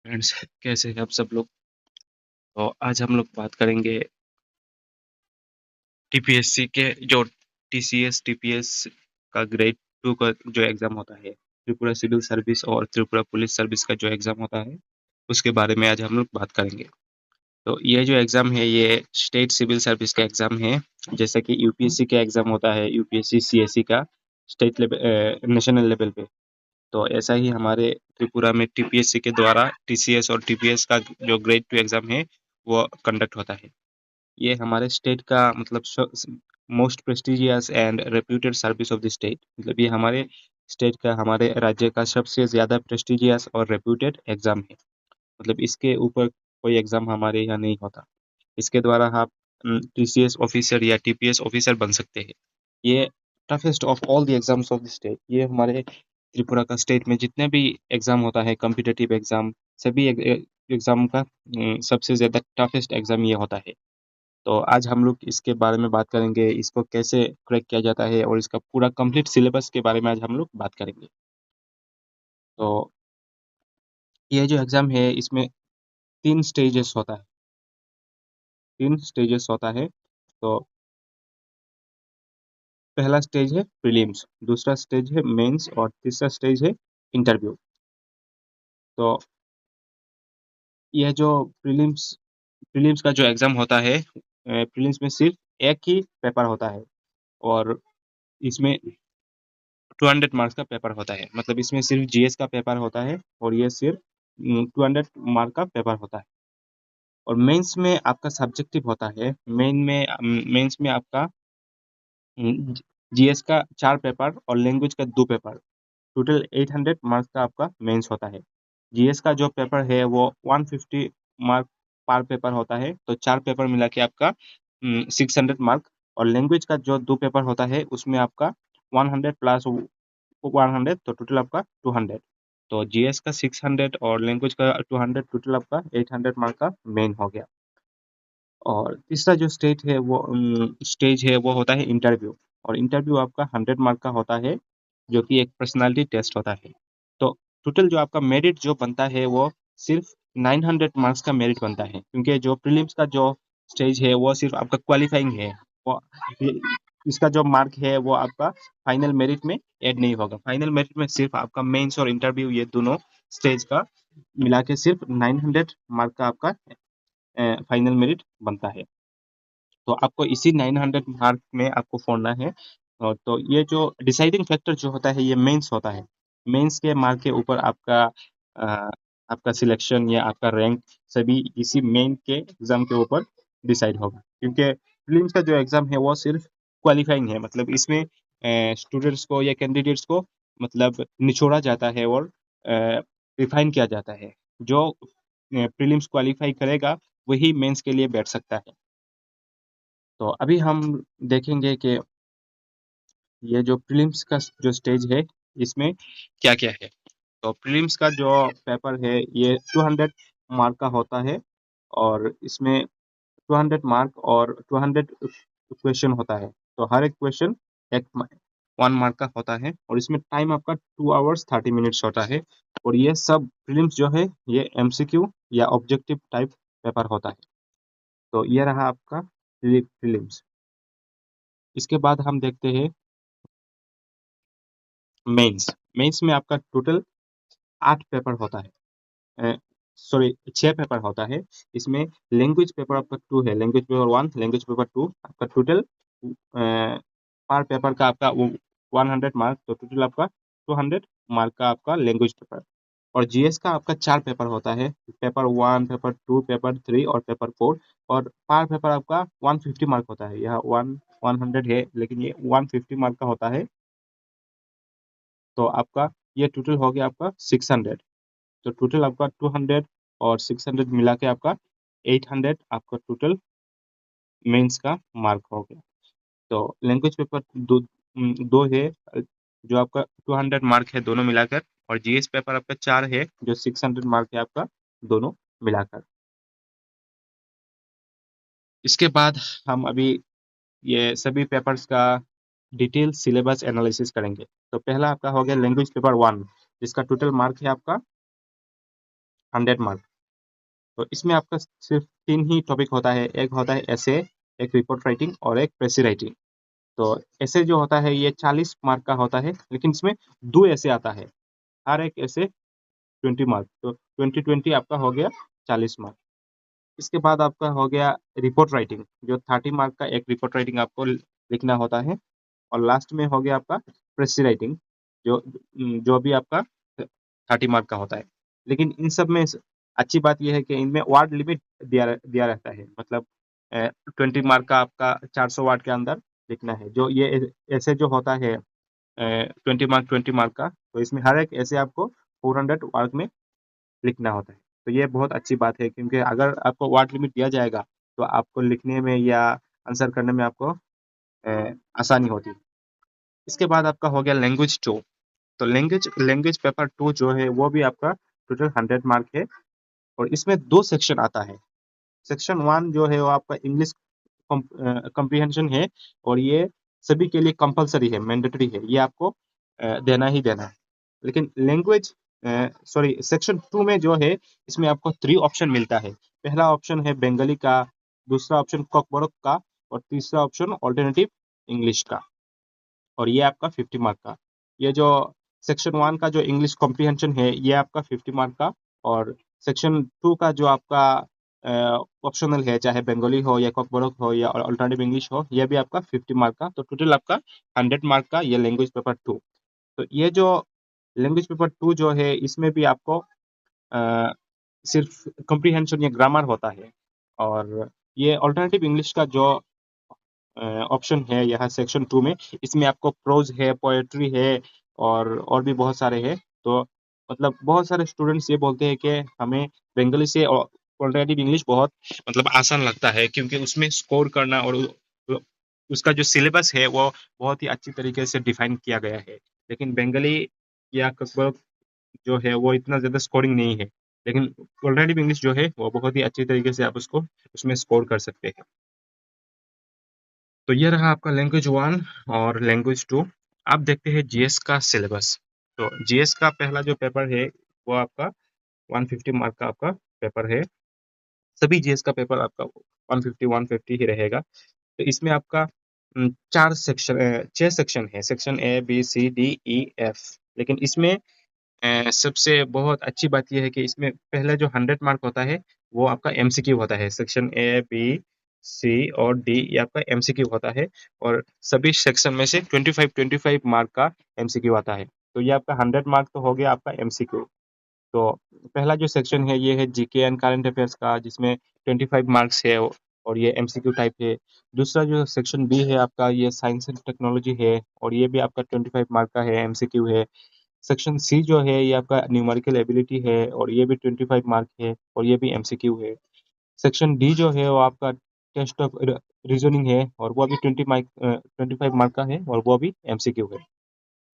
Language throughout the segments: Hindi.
फ्रेंड्स, कैसे हैं आप सब लोग। तो आज हम लोग बात करेंगे टीपीएससी के जो टीसीएस टीपीएस का ग्रेड 2 का जो एग्ज़ाम होता है, त्रिपुरा सिविल सर्विस और त्रिपुरा पुलिस सर्विस का जो एग्ज़ाम होता है, उसके बारे में आज हम लोग बात करेंगे। तो ये जो एग्ज़ाम है, ये स्टेट सिविल सर्विस का एग्ज़ाम है। जैसा कि यूपीएससी का एग्ज़ाम होता है, यूपीएससी सीएससी का स्टेट लेवल नेशनल लेवल पे। तो ऐसा ही हमारे त्रिपुरा में टीपीएससी के द्वारा टीसीएस और टीपीएस का जो ग्रेड 2 एग्ज़ाम है, वो कंडक्ट होता है। ये हमारे स्टेट का मतलब most prestigious and reputed service of the state, मतलब ये हमारे स्टेट का, हमारे राज्य का सबसे ज़्यादा प्रेस्टिजियस और रेप्यूटेड एग्ज़ाम है। मतलब इसके ऊपर कोई एग्ज़ाम हमारे यहाँ नहीं होता। इसके द्वारा आप टीसीएस ऑफिसर या टीपीएस ऑफिसर बन सकते हैं। ये toughest of all the exams of the state. ये हमारे त्रिपुरा का स्टेट में जितने भी एग्जाम होता है, कॉम्पिटिटिव एग्जाम, सभी एग्जाम का सबसे ज़्यादा टफेस्ट एग्जाम ये होता है। तो आज हम लोग इसके बारे में बात करेंगे, इसको कैसे क्रैक किया जाता है और इसका पूरा कंप्लीट सिलेबस के बारे में आज हम लोग बात करेंगे। तो ये जो एग्ज़ाम है, इसमें 3 स्टेजेस होता है। 3 स्टेजेस होता है। तो पहला स्टेज है प्रीलिम्स, दूसरा स्टेज है मेंस और तीसरा स्टेज है इंटरव्यू। तो यह जो प्रीलिम्स प्रीलिम्स का जो एग्ज़ाम होता है, प्रीलिम्स में सिर्फ एक ही पेपर होता है और इसमें 200 मार्क्स का पेपर होता है। मतलब इसमें सिर्फ जीएस का पेपर होता है और ये सिर्फ 200 मार्क का पेपर होता है। और मेंस में आपका सब्जेक्टिव होता है। मेंस में आपका जीएस का 4 पेपर और लैंग्वेज का 2 पेपर, टोटल 800 मार्क्स का आपका मेंस होता है। जीएस का जो पेपर है वो 150 मार्क पर पेपर होता है, तो 4 पेपर मिला के आपका 600 मार्क। और लैंग्वेज का जो 2 पेपर होता है उसमें आपका 100 प्लस 100, तो टोटल आपका 200। तो जीएस का 600 और लैंग्वेज का 200, टोटल आपका 800 मार्क का मेन हो गया। और तीसरा जो स्टेज है वो होता है इंटरव्यू। और इंटरव्यू आपका 100 मार्क का होता है, जो कि एक पर्सनालिटी टेस्ट होता है। तो टोटल जो आपका मेरिट जो बनता है वो सिर्फ 900 मार्क्स का मेरिट बनता है, क्योंकि जो प्रीलिम्स का जो स्टेज है वो सिर्फ आपका क्वालिफाइंग है। वो इसका जो मार्क है वो आपका फाइनल मेरिट में ऐड नहीं होगा। फाइनल मेरिट में सिर्फ आपका मेंस और इंटरव्यू, ये दोनों स्टेज का मिला के सिर्फ 900 मार्क का आपका फाइनल मेरिट बनता है। तो आपको इसी 900 मार्क में आपको फोड़ना है। और तो ये जो डिसाइडिंग फैक्टर जो होता है ये मेंस होता है। मेंस के मार्क के ऊपर अ, आपका सिलेक्शन या आपका रैंक सभी इसी मेन के एग्जाम के ऊपर डिसाइड होगा, क्योंकि प्रीलिम्स का जो एग्जाम है वो सिर्फ क्वालिफाइंग है। मतलब इसमें स्टूडेंट्स को या कैंडिडेट्स को मतलब निचोड़ा जाता है और रिफाइन किया जाता है। जो प्रीलिम्स क्वालिफाई करेगा वही मेंस के लिए बैठ सकता है। तो अभी हम देखेंगे कि ये जो प्रीलिम्स का जो स्टेज है इसमें क्या क्या है। तो प्रीलिम्स का जो पेपर है ये 200 मार्क का होता है और इसमें 200 मार्क और 200 क्वेश्चन होता है। तो हर एक क्वेश्चन एक 1 मार्क का होता है और इसमें टाइम आपका 2 hours 30 minutes होता है। और ये सब प्रीलिम्स जो है ये एमसीक्यू या ऑब्जेक्टिव टाइप पेपर होता है। तो ये रहा आपका प्रीलिम्स। इसके बाद हम देखते हैं मेंस। मेंस में आपका टोटल 8 पेपर होता है, सॉरी 6 पेपर होता है। इसमें लैंग्वेज पेपर आपका 2 है, लैंग्वेज पेपर 1, लैंग्वेज पेपर 2, आपका टोटल पर पेपर का आपका वो 100 मार्क, तो टोटल आपका 200 मार्क का आपका लैंग्वेज पेपर। और जीएस का आपका 4 पेपर होता है, पेपर 1, पेपर 2, पेपर 3 और पेपर 4। और पर पेपर आपका 150 मार्क होता है। यह 100 है लेकिन ये 150 मार्क का होता है। तो आपका ये टोटल हो गया आपका 600। तो टोटल आपका 200 और 600 मिला के आपका 800 आपका टोटल मेंस का मार्क हो गया। तो लैंग्वेज पेपर दो है, जो आपका 200 मार्क है दोनों मिलाकर। और जीएस पेपर आपका 4 है जो 600 मार्क है आपका दोनों मिलाकर। इसके बाद हम अभी ये सभी पेपर्स का डिटेल सिलेबस एनालिसिस करेंगे। तो पहला आपका हो गया लैंग्वेज पेपर 1, जिसका टोटल मार्क है आपका 100 मार्क। तो इसमें आपका सिर्फ 3 ही टॉपिक होता है, एक होता है एसे, एक रिपोर्ट राइटिंग और एक प्रेसी राइटिंग। तो एसे जो होता है ये 40 मार्क का होता है, लेकिन इसमें 2 एसे आता है, हर एक एसे 20 मार्क, तो 20-20 आपका हो गया 40 मार्क। इसके बाद आपका हो गया रिपोर्ट राइटिंग, जो 30 मार्क का एक रिपोर्ट राइटिंग आपको लिखना होता है। और लास्ट में हो गया आपका प्रेसी राइटिंग, जो जो भी आपका 30 मार्क का होता है। लेकिन इन सब में अच्छी बात यह है कि इनमें वर्ड लिमिट दिया रहता है, मतलब 20 मार्क का आपका 400 वर्ड के अंदर लिखना है। जो ये ऐसे जो होता है 20 मार्क का, तो इसमें हर एक ऐसे आपको 400 वर्ड में लिखना होता है। तो ये बहुत अच्छी बात है, क्योंकि अगर आपको वर्ड लिमिट दिया जाएगा तो आपको लिखने में या आंसर करने में आपको आसानी होती है। इसके बाद आपका हो गया लैंग्वेज 2। तो लैंग्वेज लैंग्वेज पेपर 2 जो है वो भी आपका टोटल 100 मार्क है, और इसमें 2 सेक्शन आता है। सेक्शन 1 जो है वो आपका इंग्लिश कॉम्प्रिहेंशन है, और ये सभी के लिए कंपलसरी है, मैंडेटरी है, ये आपको देना ही देना है। लेकिन लैंग्वेज सॉरी सेक्शन 2 में जो है, इसमें आपको 3 ऑप्शन मिलता है। पहला ऑप्शन है बंगाली का, दूसरा ऑप्शन कॉकबोरोक का, और तीसरा ऑप्शन ऑल्टरनेटिव इंग्लिश का, और ये आपका 50 मार्क का। ये जो सेक्शन 1 का जो इंग्लिश कॉम्प्रिहेंशन है ये आपका 50 मार्क का, और सेक्शन 2 का जो आपका ऑप्शनल है, चाहे बंगाली हो या कॉकबोरोक हो या अल्टरनेटिव इंग्लिश हो, ये भी आपका 50 मार्क का। तो टोटल आपका 100 मार्क का ये लैंग्वेज पेपर 2। तो ये जो लैंग्वेज पेपर 2 जो है, इसमें भी आपको अ, सिर्फ कॉम्प्रिहेंशन या ग्रामर होता है। और ये अल्टरनेटिव इंग्लिश का जो ऑप्शन है यहाँ सेक्शन 2 में, इसमें आपको प्रोज है, पोएट्री है, और भी बहुत सारे हैं। तो मतलब बहुत सारे स्टूडेंट्स ये बोलते हैं कि हमें बंगाली से अल्टरनेटिव इंग्लिश बहुत मतलब आसान लगता है, क्योंकि उसमें स्कोर करना और उसका जो सिलेबस है वो बहुत ही अच्छी तरीके से डिफाइन किया गया है। लेकिन बंगाली या ककबर्ग जो है वो इतना ज्यादा स्कोरिंग नहीं है, लेकिन अल्टरनेटिव इंग्लिश जो है वो बहुत ही अच्छी तरीके से आप उसको उसमें स्कोर कर सकते हैं। तो ये रहा आपका लैंग्वेज 1 और लैंग्वेज 2। आप देखते हैं जीएस का सिलेबस। तो जीएस का पहला जो पेपर है वो आपका 150 मार्क का आपका पेपर है। सभी जीएस का पेपर आपका 150 ही रहेगा। तो इसमें आपका 6 सेक्शन है, section A B C D E F। लेकिन इसमें सबसे बहुत अच्छी बात यह है कि इसमें पहले जो 100 मार्क होता है वो आपका एमसीक्यू होता है। सेक्शन A B C और D ये आपका एमसीक्यू होता है, और सभी सेक्शन में से 25 मार्क का एमसीक्यू आता है। तो ये आपका 100 मार्क तो हो गया आपका एमसीक्यू। तो पहला जो सेक्शन है ये है जीके एंड करंट अफेयर्स का, जिसमें 25 मार्क्स है, और ये एमसीक्यू टाइप है। दूसरा जो सेक्शन बी है आपका, ये साइंस एंड टेक्नोलॉजी है, और ये भी आपका 25 मार्क का है, एमसीक्यू है। सेक्शन सी जो है ये आपका न्यूमेरिकल एबिलिटी है, और ये भी 25 मार्क है, और ये भी एमसीक्यू है। सेक्शन डी जो है वो आपका टेस्ट ऑफ रीजनिंग है, और वो भी 25 मार्क का है, और वो भी एमसीक्यू है।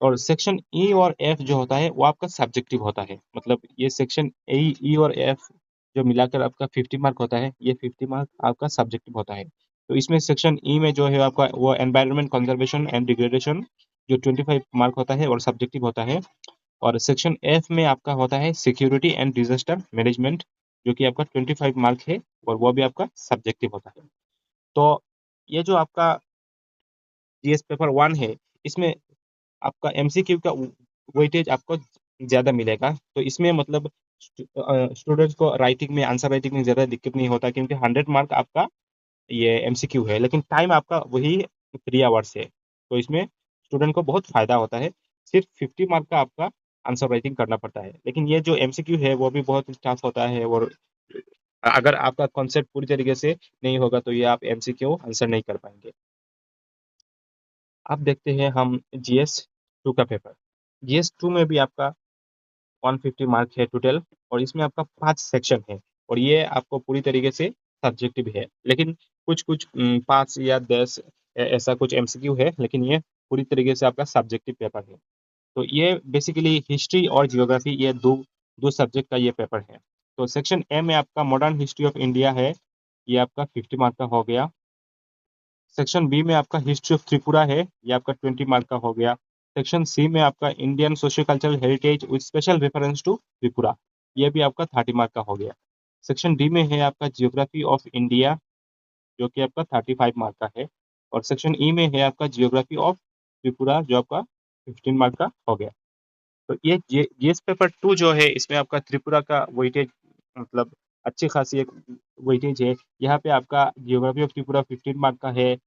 और सेक्शन ई और एफ जो होता है वो आपका सब्जेक्टिव होता है। मतलब ये सेक्शन ई और एफ जो मिलाकर आपका 50 मार्क होता है, ये 50 मार्क आपका सब्जेक्टिव होता है। तो इसमें सेक्शन ई में जो है आपका वो एनवायरनमेंट कंजर्वेशन एंड डिग्रेडेशन, जो 25 मार्क होता है और सब्जेक्टिव होता है। और सेक्शन एफ में आपका होता है सिक्योरिटी एंड डिजास्टर मैनेजमेंट, जो कि आपका 25 मार्क है, और वो भी आपका सब्जेक्टिव होता है। तो ये जो आपका जीएस पेपर 1 है, इसमें आपका एमसीक्यू का वेटेज आपको ज्यादा मिलेगा। तो इसमें मतलब स्टूडेंट्स को राइटिंग में, आंसर राइटिंग में ज्यादा दिक्कत नहीं होता, क्योंकि 100 मार्क आपका ये एमसीक्यू है, लेकिन टाइम आपका वही 3 आवर्स है। तो इसमें स्टूडेंट को बहुत फायदा होता है। सिर्फ 50 मार्क का आपका आंसर राइटिंग करना पड़ता है, लेकिन ये जो एमसीक्यू है वो भी बहुत टफ होता है, और अगर आपका कॉन्सेप्ट पूरी तरीके से नहीं होगा तो ये आप एमसीक्यू आंसर नहीं कर पाएंगे। अब देखते हैं हम जीएस 2 का पेपर। जीएस 2 में भी आपका 150 मार्क है टोटल, और इसमें आपका 5 सेक्शन है, और ये आपको पूरी तरीके से सब्जेक्टिव है। लेकिन कुछ कुछ 5 या 10 ऐसा कुछ एमसीक्यू है, लेकिन ये पूरी तरीके से आपका सब्जेक्टिव पेपर है। तो ये बेसिकली हिस्ट्री और जियोग्राफी, ये दो दो सब्जेक्ट का ये पेपर है। तो सेक्शन ए में आपका मॉडर्न हिस्ट्री ऑफ इंडिया है, ये आपका 50 मार्क का हो गया। सेक्शन बी में आपका हिस्ट्री ऑफ त्रिपुरा है, ये आपका 20 मार्क का हो गया। सेक्शन सी में आपका Indian socio cultural heritage with special reference to Tripura, ये भी आपका 30 मार्क का हो गया। सेक्शन डी में है आपका जियोग्राफी ऑफ इंडिया, जो कि आपका 35 मार्क का है। और सेक्शन ई में है आपका जियोग्राफी ऑफ त्रिपुरा, जो आपका 15 मार्क का हो गया। तो ये जीएस पेपर 2 जो है, इसमें आपका त्रिपुरा का वेटेज मतलब अच्छी खासी एक वेटेज है। यहाँ पे आपका जियोग्राफी ऑफ त्रिपुरा 15 मार्क का है,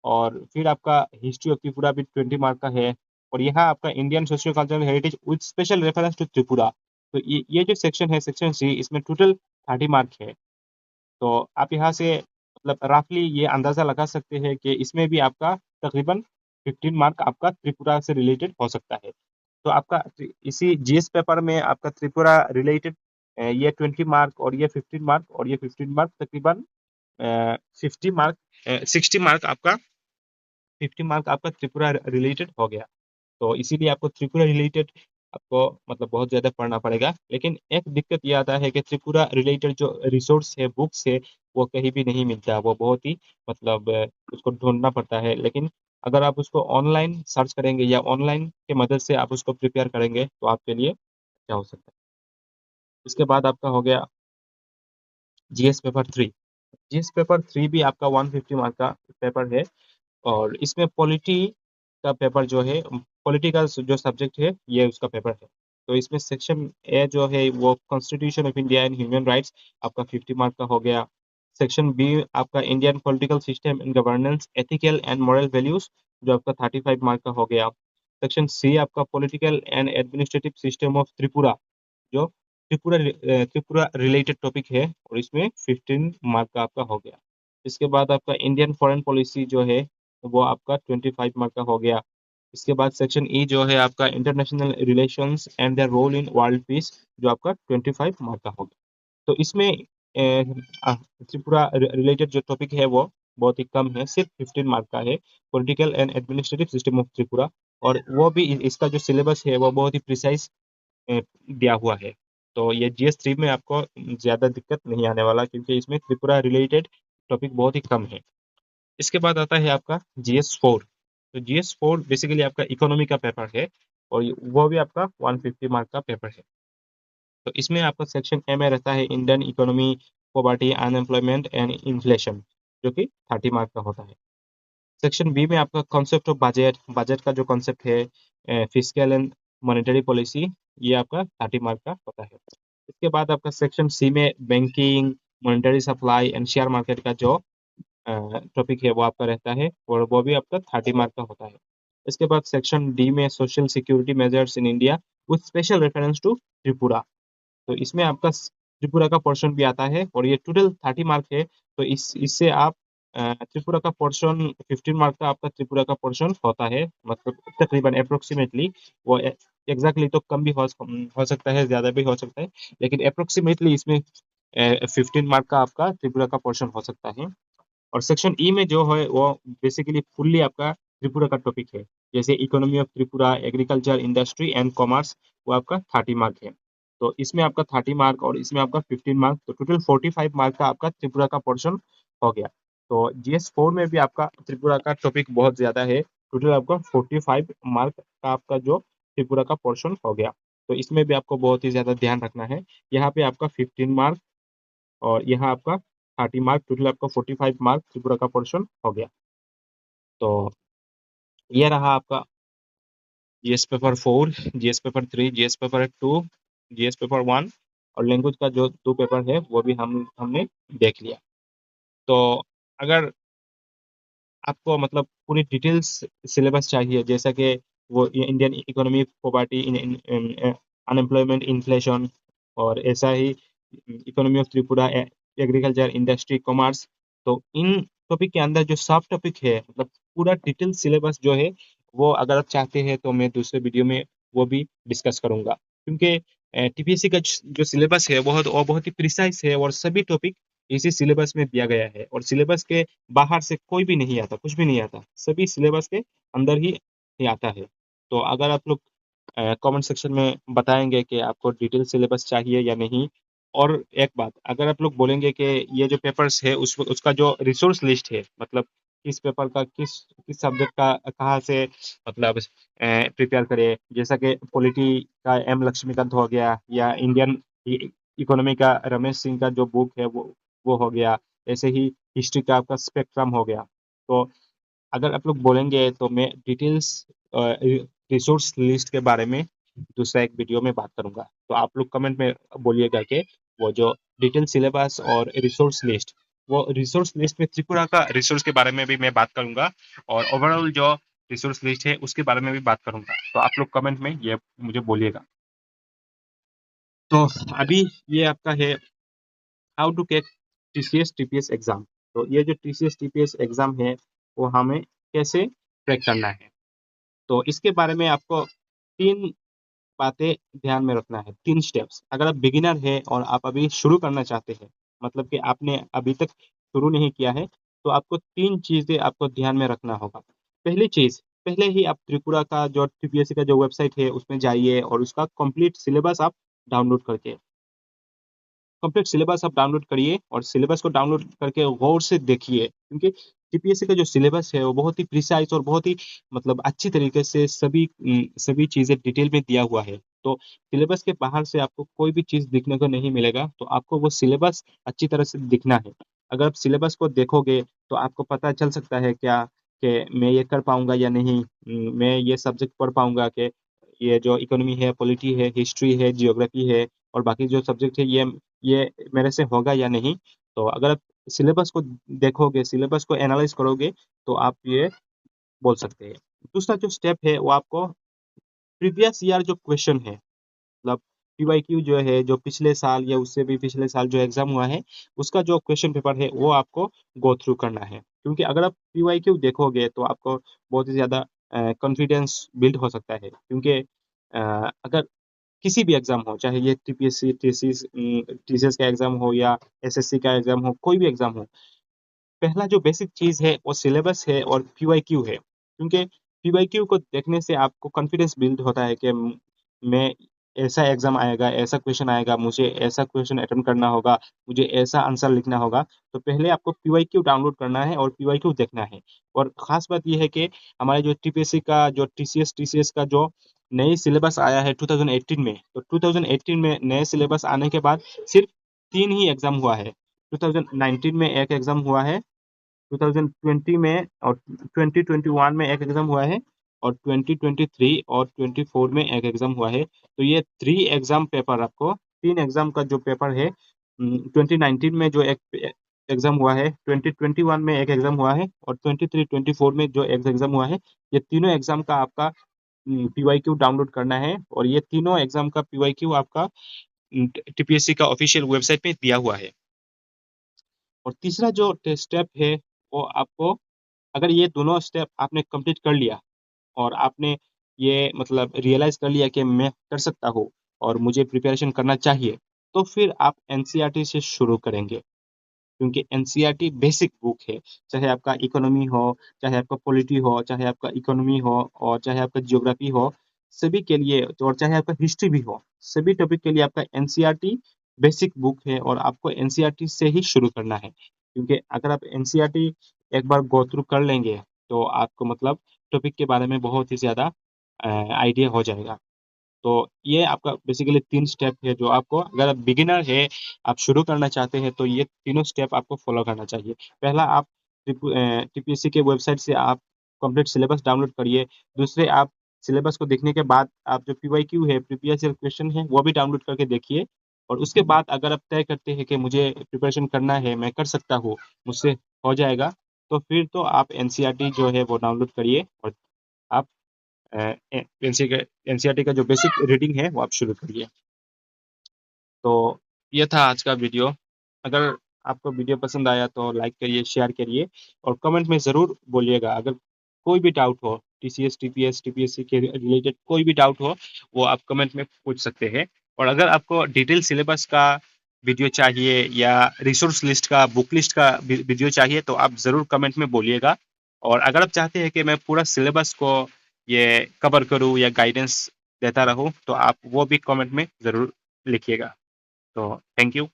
और फिर आपका हिस्ट्री ऑफ त्रिपुरा भी 20 मार्क का है। और यहाँ आपका Indian socio cultural heritage with special reference to Tripura. तो ये जो सेक्शन है, सेक्शन सी, इसमें टोटल 30 मार्क है। तो आप यहाँ से मतलब रफली ये अंदाजा लगा सकते हैं कि इसमें भी आपका तकरीबन 15 मार्क आपका त्रिपुरा से रिलेटेड हो सकता है। तो आपका इसी जीएस पेपर में आपका त्रिपुरा रिलेटेड ये 20 मार्क और ये 15 मार्क और ये 15 मार्क तकरीबन 50 मार्क 60 मार्क आपका 50 मार्क आपका त्रिपुरा रिलेटेड हो गया। तो इसीलिए आपको त्रिपुरा रिलेटेड आपको मतलब बहुत ज़्यादा पढ़ना पड़ेगा। लेकिन एक दिक्कत ये आता है कि त्रिपुरा रिलेटेड जो रिसोर्स है, बुक्स है, वो कहीं भी नहीं मिलता। वो बहुत ही मतलब उसको ढूंढना पड़ता है। लेकिन अगर आप उसको ऑनलाइन सर्च करेंगे या ऑनलाइन के मदद से आप उसको प्रिपेयर करेंगे तो आपके लिए अच्छा हो सकता है। इसके बाद आपका हो गया जीएस पेपर 3। जीएस पेपर 3 भी आपका 150 मार्क का पेपर है। और इसमें पॉलिटी का पेपर जो है, पॉलिटी का जो सब्जेक्ट है, ये उसका पेपर है। तो इसमें सेक्शन ए जो है वो constitution of India and human rights, आपका 50 मार्क का हो गया। सेक्शन बी आपका Indian political system and governance, ethical and moral values, जो आपका 35 मार्क का हो गया। सेक्शन सी आपका political and administrative system of Tripura, जो त्रिपुरा रिलेटेड टॉपिक है, और इसमें 15 मार्क का आपका हो गया। इसके बाद आपका इंडियन फॉरेन पॉलिसी जो है, वो आपका 25 मार्क का हो गया। इसके बाद सेक्शन ई जो है आपका international relations and their role in world peace, जो आपका 25 मार्क का हो गया। तो इसमें त्रिपुरा रिलेटेड जो टॉपिक है वो बहुत ही कम है, सिर्फ 15 मार्क का है, political and administrative system of Tripura. और वो भी इसका जो सिलेबस है वो बहुत ही प्रिसाइज दिया हुआ है। तो ये जीएस 3 में आपको ज़्यादा दिक्कत नहीं आने वाला, क्योंकि इसमें त्रिपुरा रिलेटेड टॉपिक बहुत ही कम है। इसके बाद आता है आपका जीएस 4। तो जीएस 4 बेसिकली आपका इकोनॉमी का पेपर है, और वो भी आपका 150 मार्क का पेपर है। तो इसमें आपका सेक्शन ए में रहता है Indian economy, poverty, unemployment and inflation, जो कि 30 मार्क का होता है। सेक्शन बी में आपका कॉन्सेप्ट ऑफ बजट, बजट का जो कॉन्सेप्ट है, फिस्कल एंड मॉनेटरी पॉलिसी, ये आपका 30 मार्क का होता है। इसके बाद आपका सेक्शन सी में banking, monetary supply and share market का जो टॉपिक है वो आपका रहता है, और वो भी आपका 30 मार्क का होता है। इसके बाद सेक्शन डी में social security measures in India with special reference to Tripura. तो इसमें आपका त्रिपुरा का पोर्शन भी आता है, और ये टोटल 30 मार्क है। तो इससे आप त्रिपुरा का पोर्शन 15 मार्क का आपका त्रिपुरा का पोर्शन होता है, मतलब तकरीबन अप्रोक्सीमेटली। वो एग्जैक्टली तो कम भी हो सकता है, ज़्यादा भी हो सकता है, लेकिन अप्रोक्सीमेटली इसमें 15 मार्क का आपका त्रिपुरा का पोर्शन हो सकता है। और सेक्शन ई में जो है वो बेसिकली फुल्ली आपका त्रिपुरा का टॉपिक है, जैसे economy of Tripura, agriculture, industry and commerce, वो आपका 30 मार्क है। तो इसमें आपका 30 मार्क और इसमें आपका 15 मार्क, तो टोटल 45 मार्क का आपका त्रिपुरा का पोर्शन हो गया। तो जीएस 4 में भी आपका त्रिपुरा का टॉपिक बहुत ज्यादा है, टोटल आपका 45 मार्क का आपका जो त्रिपुरा का पोर्शन हो गया। तो इसमें भी आपको बहुत ही ज्यादा ध्यान रखना है। यहाँ पे आपका 15 मार्क और यहाँ आपका 30 मार्क, टोटल आपका 45 मार्क त्रिपुरा का पोर्शन हो गया। तो ये रहा आपका GS paper 4, GS paper 3, GS paper 2, GS paper 1, और लैंग्वेज का जो 2 पेपर है वो भी हमने देख लिया। तो अगर आपको मतलब पूरी डिटेल्स सिलेबस चाहिए, जैसा कि वो Indian economy, poverty, unemployment, inflation, और ऐसा ही economy of Tripura, agriculture, industry, commerce, तो इन टॉपिक के अंदर जो सब टॉपिक है, मतलब पूरा डिटेल सिलेबस जो है, वो अगर आप चाहते हैं तो मैं दूसरे वीडियो में वो भी डिस्कस करूंगा। क्योंकि टीपीएससी का जो सिलेबस है वो बहुत ही प्रिसाइज है, और सभी टॉपिक इसी सिलेबस में दिया गया है, और सिलेबस के बाहर से कोई भी नहीं आता, कुछ भी नहीं आता, सभी सिलेबस के अंदर ही आता है। तो अगर आप लोग कमेंट सेक्शन में बताएंगे कि आपको डिटेल सिलेबस चाहिए या नहीं। और एक बात, अगर आप लोग बोलेंगे कि ये जो पेपर्स है उसका जो रिसोर्स लिस्ट है, मतलब किस पेपर का किस सब्जेक्ट का कहाँ से मतलब प्रिपेयर करें, जैसा कि पॉलिटी का एम लक्ष्मीकांत हो गया, या इंडियन इकोनॉमी का रमेश सिंह का जो बुक है वो हो गया। ऐसे ही हिस्ट्री का आपका स्पेक्ट्रम हो गया। तो अगर आप लोग बोलेंगे तो मैं डिटेल्स रिसोर्स लिस्ट के बारे में दूसरा एक वीडियो में बात करूंगा। तो आप लोग कमेंट में बोलिएगा कि वो जो डिटेल सिलेबस और रिसोर्स लिस्ट, वो रिसोर्स लिस्ट में त्रिपुरा का रिसोर्स के बारे में भी मैं बात करूंगा, और ओवरऑल जो रिसोर्स लिस्ट है उसके बारे में भी बात करूंगा। तो आप लोग कमेंट में ये मुझे बोलिएगा। तो अभी ये आपका है how to get TCS TPS exam. तो ये जो टीसीएस टीपीएस एग्जाम है वो हमें कैसे क्रैक करना है, तो इसके बारे में आपको तीन बातें ध्यान में रखना है, तीन स्टेप्स। अगर आप बिगिनर है और आप अभी शुरू करना चाहते हैं, मतलब कि आपने अभी तक शुरू नहीं किया है, तो आपको तीन चीजें आपको ध्यान में रखना होगा। पहली चीज, पहले ही आप त्रिपुरा का जो टीपीएससी का जो वेबसाइट है उसमें जाइए और उसका कंप्लीट सिलेबस आप डाउनलोड करके कंप्लीट सिलेबस आप डाउनलोड करिए, और सिलेबस को डाउनलोड करके गौर से देखिए, क्योंकि टीपीएससी का जो सिलेबस है वो बहुत ही प्रिसाइज और बहुत ही मतलब अच्छी तरीके से सभी चीजें डिटेल में दिया हुआ है। तो सिलेबस के बाहर से आपको कोई भी चीज दिखने को नहीं मिलेगा, तो आपको वो सिलेबस अच्छी तरह से दिखना है। अगर आप सिलेबस को देखोगे तो आपको पता चल सकता है क्या कि मैं ये कर पाऊंगा या नहीं, मैं ये सब्जेक्ट पढ़ पाऊंगा कि ये जो इकोनॉमी है, पॉलिटी है, हिस्ट्री है, जियोग्राफी है और बाकी जो सब्जेक्ट है ये मेरे से होगा या नहीं। तो अगर आप सिलेबस को देखोगे, सिलेबस को एनालाइज करोगे, तो आप ये बोल सकते हैं। दूसरा जो स्टेप है वो आपको प्रीवियस ईयर जो क्वेश्चन है, मतलब पीवाईक्यू जो है, जो पिछले साल या उससे भी पिछले साल जो एग्जाम हुआ है उसका जो क्वेश्चन पेपर है वो आपको गो थ्रू करना है। क्योंकि अगर आप पीवाईक्यू देखोगे तो आपको बहुत ही ज्यादा कॉन्फिडेंस बिल्ड हो सकता है। क्योंकि अगर किसी भी एग्जाम हो, चाहे ये टीपीएससी टीसीएस का एग्जाम हो या एसएससी का एग्जाम हो, कोई भी एग्जाम हो, पहला जो बेसिक चीज है वो सिलेबस है और पीवाईक्यू है। क्योंकि पीवाईक्यू को देखने से आपको कॉन्फिडेंस बिल्ड होता है कि मैं ऐसा एग्जाम आएगा, ऐसा क्वेश्चन आएगा, मुझे ऐसा क्वेश्चन अटेम्प्ट करना होगा, मुझे ऐसा आंसर लिखना होगा। तो पहले आपको पीवाईक्यू डाउनलोड करना है और पीवाईक्यू देखना है। और खास बात यह है कि हमारे जो टीपीएससी का जो टीसीएस का जो नई सिलेबस आया है 2018 में, तो 2018 में नए सिलेबस आने के बाद सिर्फ तीन ही एग्जाम हुआ है। 2019 में एक एग्जाम हुआ है, 2020 में और 2021 में एक एग्जाम हुआ है, और 2023 और 24 में एक एग्जाम हुआ है। तो ये थ्री एग्जाम पेपर, आपको तीन एग्जाम का जो पेपर है, 2019 में जो एक एग्जाम हुआ है, 2021 में एक एग्जाम हुआ है, और 23-24 में जो एक एग्जाम हुआ है, ये तीनों एग्जाम का आपका पीवाईक्यू डाउनलोड करना है। और ये तीनों एग्जाम का पीवाईक्यू आपका टीपीएससी का ऑफिशियल वेबसाइट पे दिया हुआ है। और तीसरा जो स्टेप है वो आपको, अगर ये दोनों स्टेप आपने कंप्लीट कर लिया और आपने ये मतलब रियलाइज कर लिया कि मैं कर सकता हूँ और मुझे प्रिपरेशन करना चाहिए, तो फिर आप एनसीईआरटी से शुरू करेंगे। क्योंकि एनसीईआरटी बेसिक बुक है। चाहे आपका इकोनॉमी हो, चाहे आपका पॉलिटी हो, चाहे आपका इकोनॉमी हो और चाहे आपका जियोग्राफी हो, सभी के लिए, और चाहे आपका हिस्ट्री भी हो, सभी टॉपिक के लिए आपका एनसीईआरटी बेसिक बुक है और आपको एनसीईआरटी से ही शुरू करना है। क्योंकि अगर आप एनसीईआरटी एक बार गो थ्रू कर लेंगे तो आपको मतलब टॉपिक के बारे में बहुत ही ज्यादा आइडिया हो जाएगा। तो ये आपका बेसिकली तीन स्टेप है जो आपको, अगर आप बिगिनर है, आप शुरू करना चाहते हैं, तो ये तीनों स्टेप आपको फॉलो करना चाहिए। पहला, आप टीपीएससी के वेबसाइट से आप कंप्लीट सिलेबस डाउनलोड करिए। दूसरे, आप सिलेबस को देखने के बाद आप जो पीवाईक्यू है, प्रीवियस ईयर क्वेश्चन है, वो भी डाउनलोड करके देखिए। और उसके बाद अगर आप तय करते हैं कि मुझे प्रिपरेशन करना है, मैं कर सकता हूँ, मुझसे हो जाएगा, तो फिर तो आप एनसीईआरटी जो है वो डाउनलोड करिए और आप एनसीईआरटी का जो बेसिक रीडिंग है वो आप शुरू करिए। तो ये था आज का वीडियो। अगर आपको वीडियो पसंद आया तो लाइक करिए, शेयर करिए और कमेंट में ज़रूर बोलिएगा। अगर कोई भी डाउट हो, टीसीएस टीपीएस टीपीएससी के रिलेटेड कोई भी डाउट हो, वो आप कमेंट में पूछ सकते हैं। और अगर आपको डिटेल सिलेबस का वीडियो चाहिए या रिसोर्स लिस्ट का, बुक लिस्ट का वीडियो चाहिए, तो आप ज़रूर कमेंट में बोलिएगा। और अगर आप चाहते हैं कि मैं पूरा सिलेबस को ये कवर करूँ या गाइडेंस देता रहूँ, तो आप वो भी कमेंट में ज़रूर लिखिएगा। तो थैंक यू।